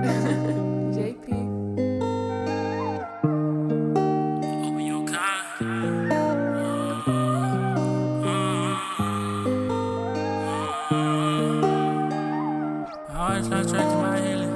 JP. Open your car. I always lost track to my healing.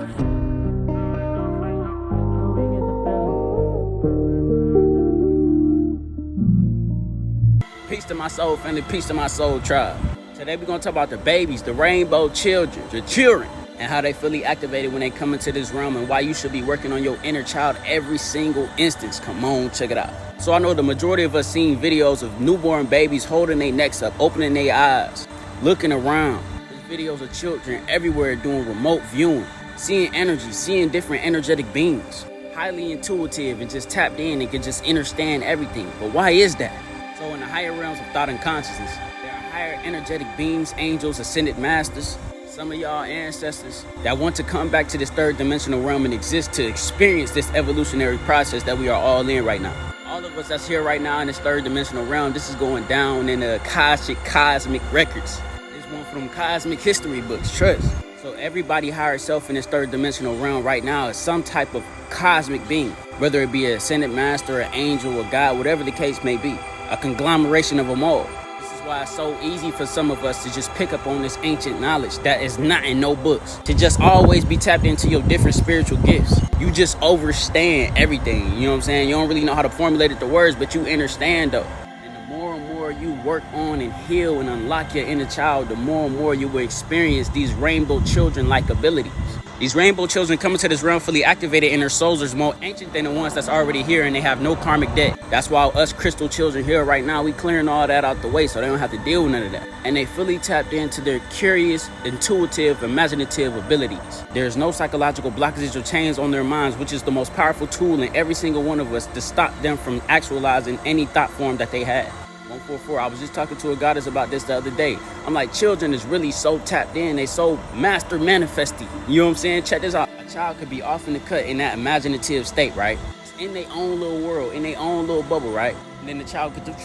Peace to my soul family, peace to my soul tribe. Today we're gonna talk about the babies, the rainbow children, the children, and how they fully activated when they come into this realm and why you should be working on your inner child every single instance. Come on, check it out. So I know the majority of us seen videos of newborn babies holding their necks up, opening their eyes, looking around. There's videos of children everywhere doing remote viewing, seeing energy, seeing different energetic beings. Highly intuitive and just tapped in and can just understand everything. But why is that? So in the higher realms of thought and consciousness, there are higher energetic beings, angels, ascended masters, some of y'all ancestors that want to come back to this third dimensional realm and exist to experience this evolutionary process that we are all in right now. All of us that's here right now in this third dimensional realm, this is going down in the cosmic records. This one from cosmic history books, trust. So everybody higher self in this third dimensional realm right now is some type of cosmic being, whether it be an ascended master, an angel, a god, whatever the case may be. A conglomeration of them all. This is why it's so easy for some of us to just pick up on this ancient knowledge that is not in no books. To just always be tapped into your different spiritual gifts. You just understand everything. You know what I'm saying? You don't really know how to formulate it to words, but you understand though. And the more and more you work on and heal and unlock your inner child, the more and more you will experience these rainbow children-like abilities. These rainbow children coming to this realm fully activated and their souls are more ancient than the ones that's already here and they have no karmic debt. That's why us crystal children here right now, we clearing all that out the way so they don't have to deal with none of that. And they fully tapped into their curious, intuitive, imaginative abilities. There's no psychological blockages or chains on their minds, which is the most powerful tool in every single one of us to stop them from actualizing any thought form that they had. 144. I was just talking to a goddess about this the other day. I'm like, children is really so tapped in. They so master manifesting. You know what I'm saying? Check this out. A child could be off in the cut in that imaginative state, right? It's in their own little world, in their own little bubble, right? And then the child could just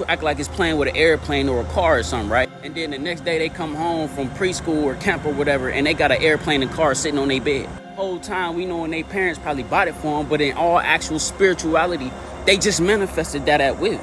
act like it's playing with an airplane or a car or something, right? And then the next day they come home from preschool or camp or whatever, and they got an airplane and car sitting on their bed. Whole time we knowing their parents probably bought it for them, but in all actual spirituality, they just manifested that at will.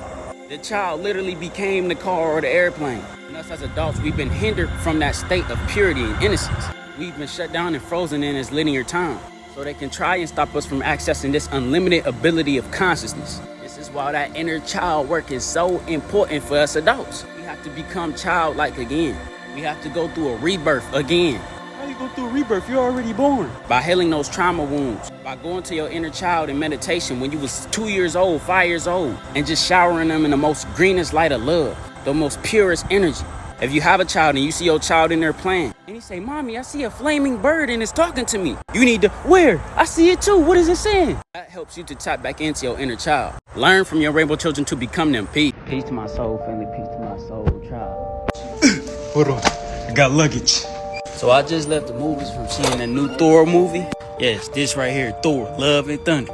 The child literally became the car or the airplane. And us as adults, we've been hindered from that state of purity and innocence. We've been shut down and frozen in this linear time. So they can try and stop us from accessing this unlimited ability of consciousness. This is why that inner child work is so important for us adults. We have to become childlike again. We have to go through a rebirth again. How you go through a rebirth? You're already born. By healing those trauma wounds. By going to your inner child in meditation when you was 2 years old, 5 years old, and just showering them in the most greenest light of love, the most purest energy. If you have a child and you see your child in there playing, and you say, Mommy, I see a flaming bird and it's talking to me. You need to, where? I see it too. What is it saying? That helps you to tap back into your inner child. Learn from your rainbow children to become them. Peace. Peace to my soul family. Peace to my soul tribe. Hold on, I got luggage. So I just left the movies from seeing a new Thor movie. Yes, this right here, Thor, Love and Thunder.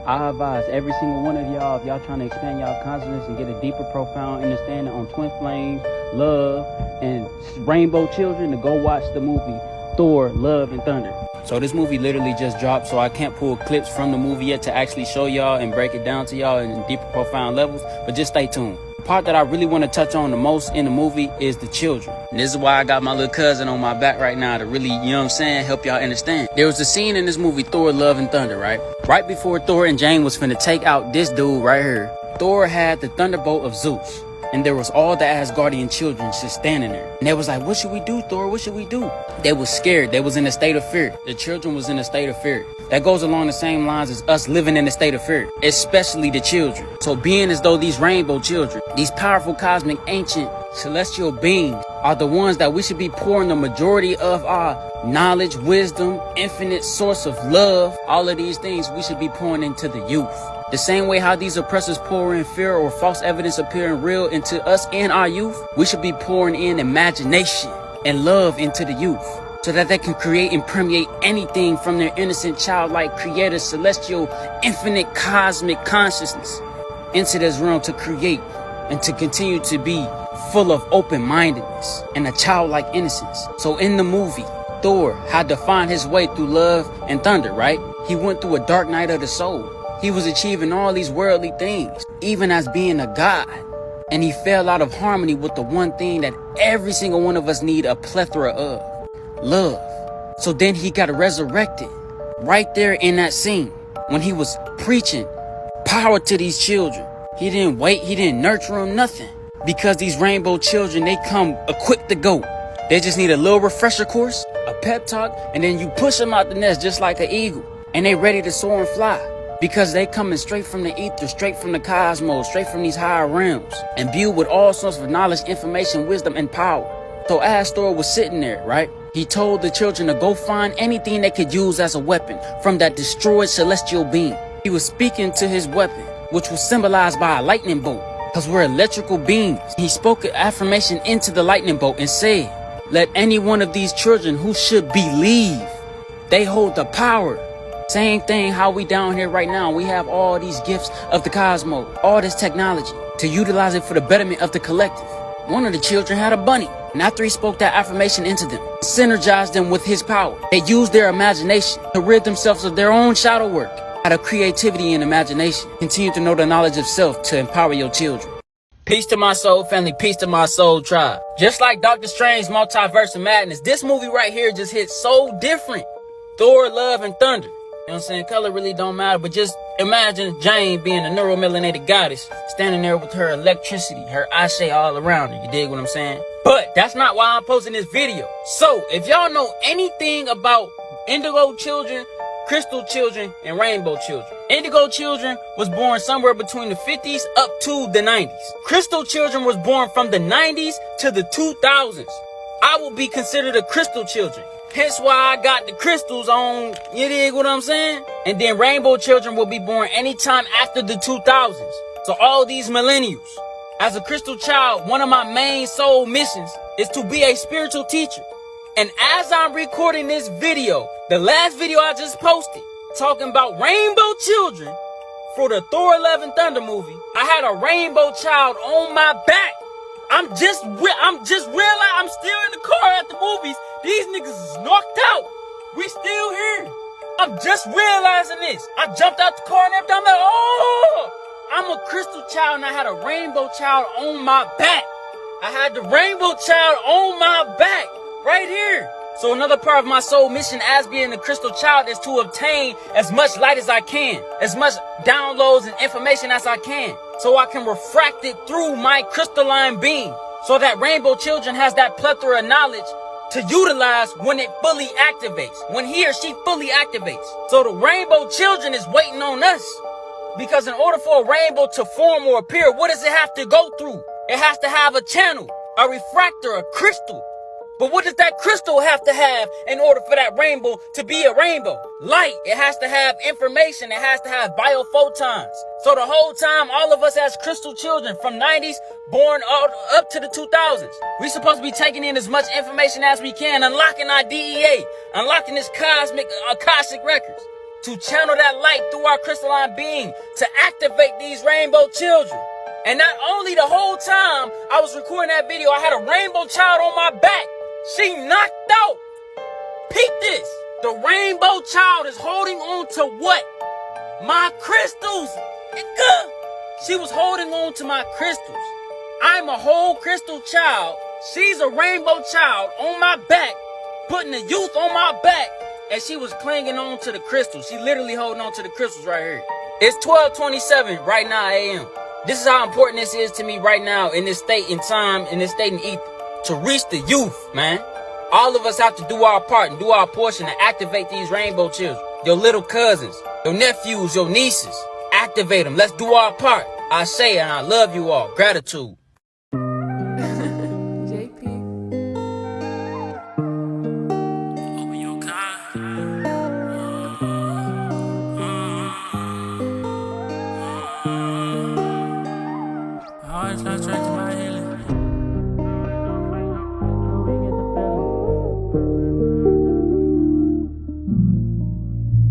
I advise every single one of y'all, if y'all trying to expand y'all consciousness and get a deeper, profound understanding on twin flames, love, and rainbow children, to go watch the movie Thor, Love and Thunder. So this movie literally just dropped, so I can't pull clips from the movie yet to actually show y'all and break it down to y'all in deeper, profound levels, but just stay tuned. The part that I really want to touch on the most in the movie is the children. And this is why I got my little cousin on my back right now to really, you know what I'm saying, help y'all understand. There was a scene in this movie, Thor, Love and Thunder, right? Right before Thor and Jane was finna take out this dude right here, Thor had the thunderbolt of Zeus. And there was all the Asgardian children just standing there. And they was like, what should we do, Thor? What should we do? They was scared. They was in a state of fear. The children was in a state of fear. That goes along the same lines as us living in a state of fear, especially the children. So being as though these rainbow children, these powerful cosmic ancient celestial beings are the ones that we should be pouring the majority of our knowledge, wisdom, infinite source of love, all of these things we should be pouring into the youth. The same way how these oppressors pour in fear or false evidence appearing real into us and our youth, we should be pouring in imagination and love into the youth so that they can create and permeate anything from their innocent, childlike, creator, celestial, infinite, cosmic consciousness into this realm to create and to continue to be full of open-mindedness and a childlike innocence. So in the movie, Thor had to find his way through love and thunder, right? He went through a dark night of the soul. He was achieving all these worldly things, even as being a god. And he fell out of harmony with the one thing that every single one of us need a plethora of: love. So then he got resurrected right there in that scene when he was preaching power to these children. He didn't wait, he didn't nurture them, nothing. Because these rainbow children, they come equipped to go. They just need a little refresher course, a pep talk, and then you push them out the nest just like an eagle. And they ready to soar and fly. Because they coming straight from the ether, straight from the cosmos, straight from these higher realms, imbued with all sorts of knowledge, information, wisdom, and power. So as Thor was sitting there, right, he told the children to go find anything they could use as a weapon from that destroyed celestial being. He was speaking to his weapon, which was symbolized by a lightning bolt, because we're electrical beings. He spoke an affirmation into the lightning bolt and said, "Let any one of these children who should believe, they hold the power." Same thing how we down here right now. We have all these gifts of the cosmos, all this technology to utilize it for the betterment of the collective. One of the children had a bunny, and after he spoke that affirmation into them, synergized them with his power. They used their imagination to rid themselves of their own shadow work. Out of creativity and imagination, continue to know the knowledge of self to empower your children. Peace to my soul family, peace to my soul tribe. Just like Doctor Strange's Multiverse of Madness, this movie right here just hits so different. Thor, Love, and Thunder. You know what I'm saying? Color really don't matter, but just imagine Jane being a neuromelanated goddess, standing there with her electricity, her ashe all around her. You dig what I'm saying? But that's not why I'm posting this video. So, if y'all know anything about indigo children, crystal children, and rainbow children. Indigo children was born somewhere between the 50s up to the 90s. Crystal children was born from the 90s to the 2000s. I will be considered a crystal children. Hence why I got the crystals on, you dig what I'm saying? And then rainbow children will be born anytime after the 2000s. So all these millennials. As a crystal child, one of my main soul missions is to be a spiritual teacher. And as I'm recording this video, the last video I just posted, talking about rainbow children for the Thor, Love, and Thunder movie, I had a rainbow child on my back. I'm just realizing I'm still in the car at the movies. These niggas is knocked out. We still here. I'm just realizing this. I jumped out the car and everything. I'm like, oh, I'm a crystal child and I had a rainbow child on my back. I had the rainbow child on my back right here. So another part of my soul mission as being a crystal child is to obtain as much light as I can, as much downloads and information as I can, so I can refract it through my crystalline being, so that rainbow children has that plethora of knowledge to utilize when it fully activates, when he or she fully activates. So the rainbow children is waiting on us, because in order for a rainbow to form or appear, what does it have to go through? It has to have a channel, a refractor, a crystal. But what does that crystal have to have in order for that rainbow to be a rainbow? Light. It has to have information. It has to have biophotons. So the whole time, all of us as crystal children from 90s, born up to the 2000s, we supposed to be taking in as much information as we can, unlocking our DEA, unlocking this cosmic, Akashic records, to channel that light through our crystalline being, to activate these rainbow children. And not only the whole time I was recording that video, I had a rainbow child on my back. She knocked out. Peep this. The rainbow child is holding on to what? My crystals. She was holding on to my crystals. I'm a whole crystal child. She's a rainbow child on my back, putting the youth on my back, and she was clinging on to the crystals. She literally holding on to the crystals right here. It's 12:27 right now a.m. This is how important this is to me right now in this state in time, in this state in ether. To reach the youth, man. All of us have to do our part and do our portion to activate these rainbow children. Your little cousins, your nephews, your nieces. Activate them. Let's do our part. I say and I love you all. Gratitude. JP. Open your car. I always fly straight to